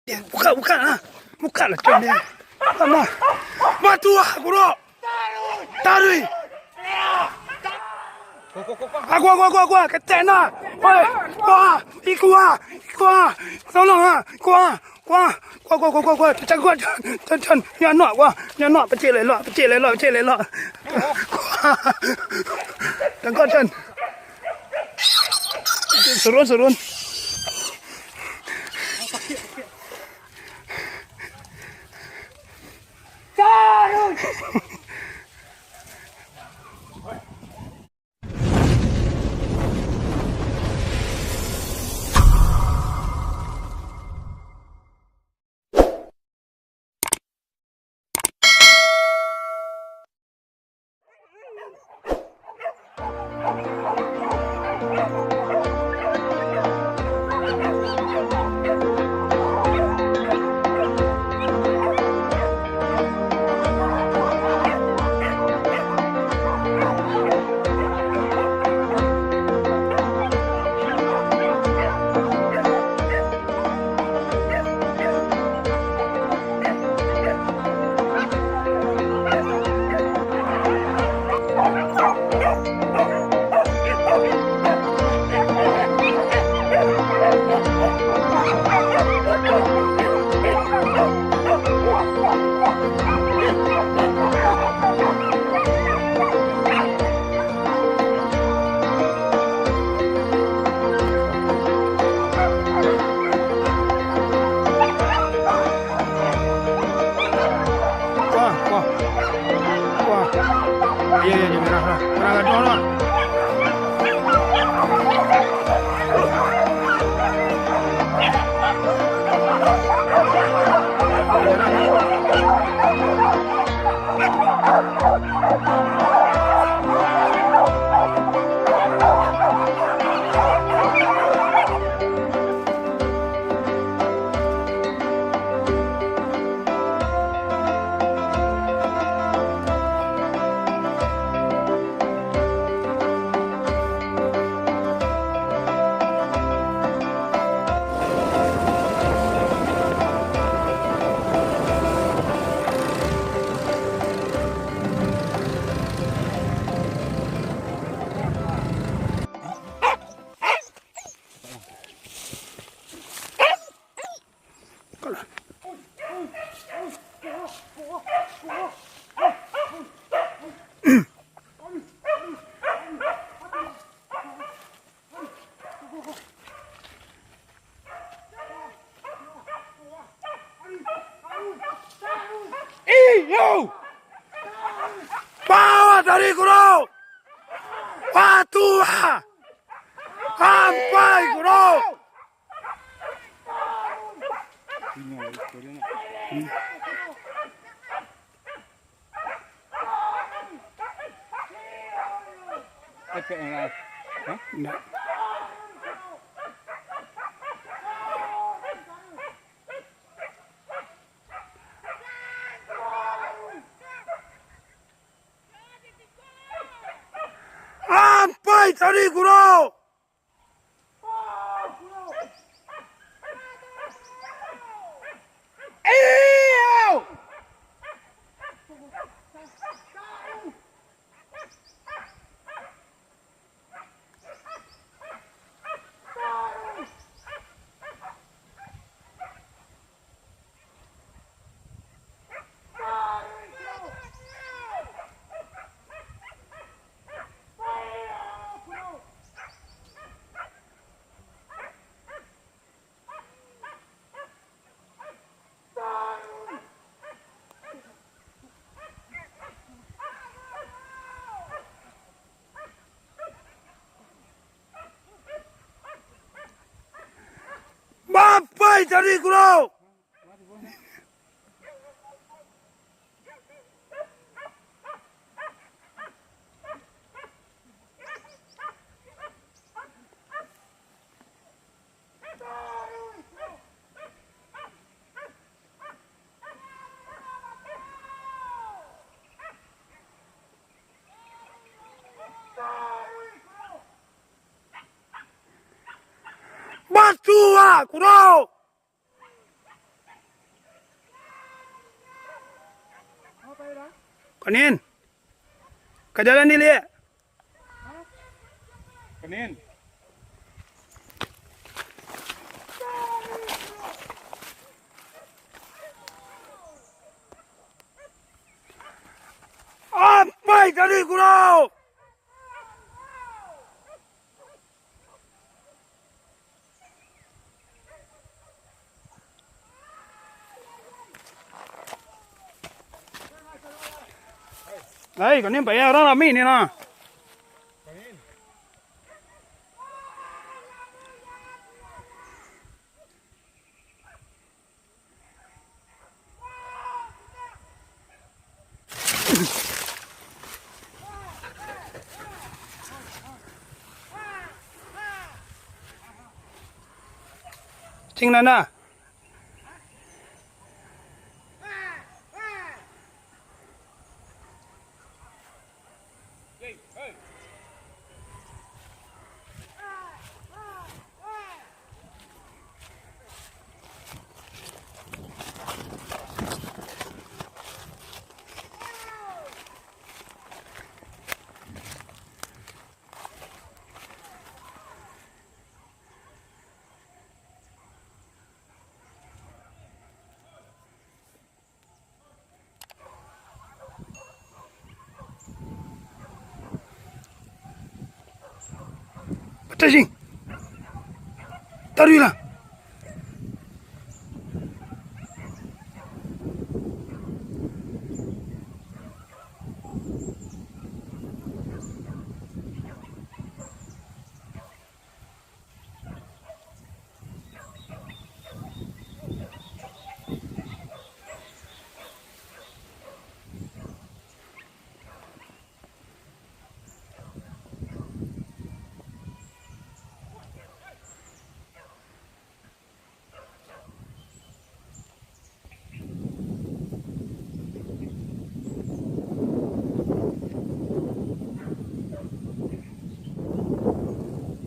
Bukan lah. Bukanlah macam ni. Alah. Batu lah, guru. Tarik. Aku. Ketek nak. Oi. Wah. Ikut lah. Tolong lah. Kuah. Cak kuah. Cak. Nyak nak. Pecik lelak. Tengok Chan. Serun. Kuah. Ya, merah lah. Merah gaduh lah. Yo! Bawa dari guru! Batu lah! Sampai guru! Efek yang lain. Enggak. Sampai tadi guru! Sampai tadi guru! Batu lah guru! Kanin. Ke jalan ni lihat. Kenin. Apa tadi kurau? Đây, còn nem phải đó là mì này nè. Chinh lên nè. Bắt Chinh. Ta đi là.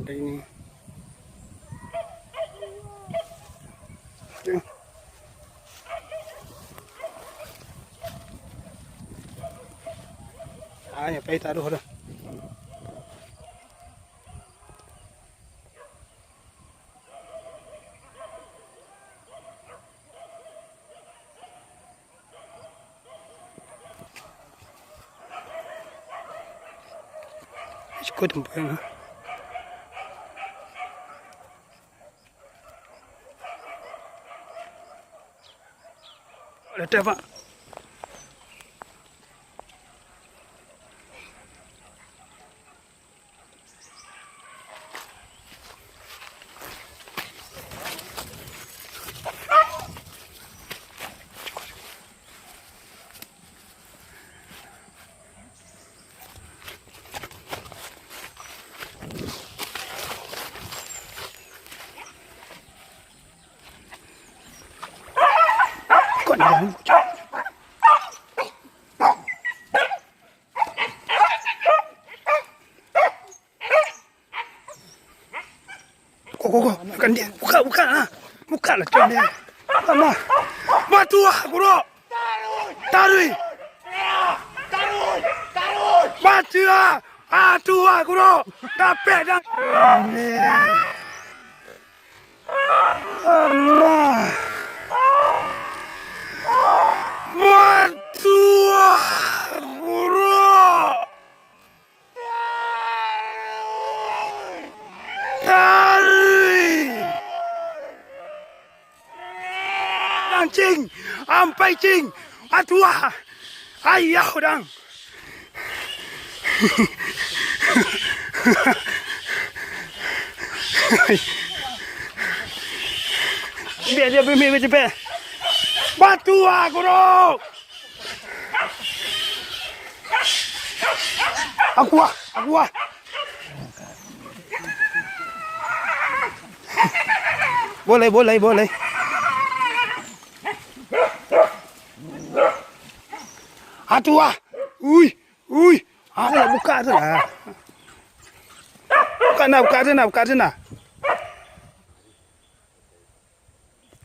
Đây. Đây. Nhà bay ta đâu rồi. Có đồng bền hả? Để đẹp ạ. Còn đâu. Kok, bukan dia, bukan ah, bukan lah cuman dia. Lama, batu ah, guru. Tarui, batu ah, guru. Dapat dah. Allah, batu guru. Chinh, ampai chinh, atua, ayah dang. Biar dia bimi cepat. Batu guru. Aku. Boleh. Atua, ui, buka tu lah. Buka sana.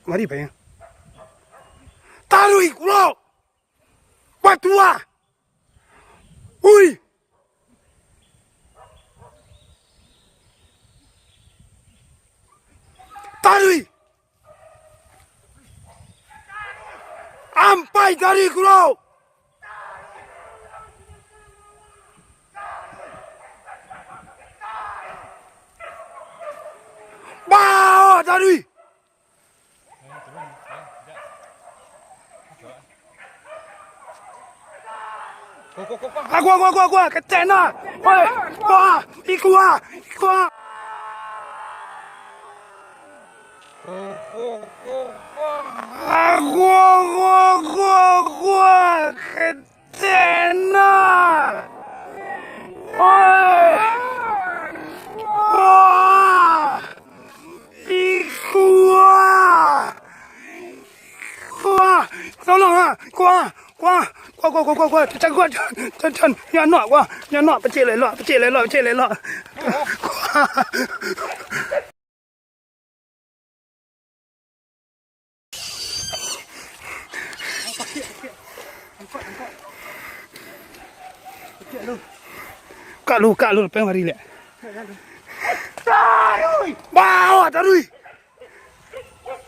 Mari bayang. Tarui, guru. Batua. Ui. Tarik. Ampai tarik kau. Bawa tarik. Gua, kecil nak. Oi, ikut. Gua, kecil nak. Oi, ikut. Tolong gua. Cak gua. Nhà nọ, pecil le lo. Kak lu, pengen mari le. Bawa tarui.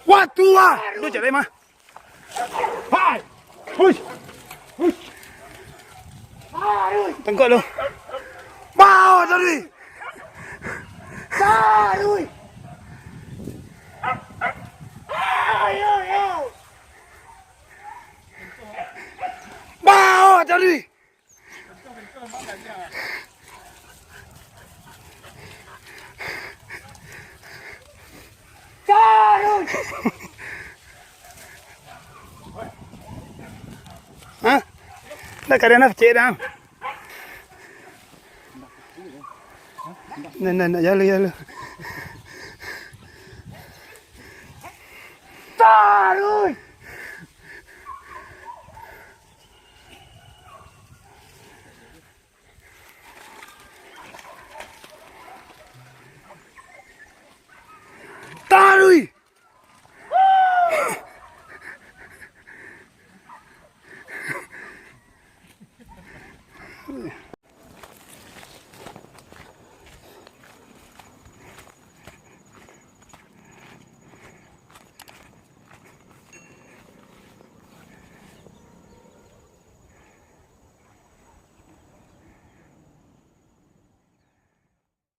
Waktu lu jadi mah. Hai. Hush. Tengok lu. Bawa tarui. Bawa tarui. Hah? Dah kerana pecik dah. Nah, jalan. Taruh.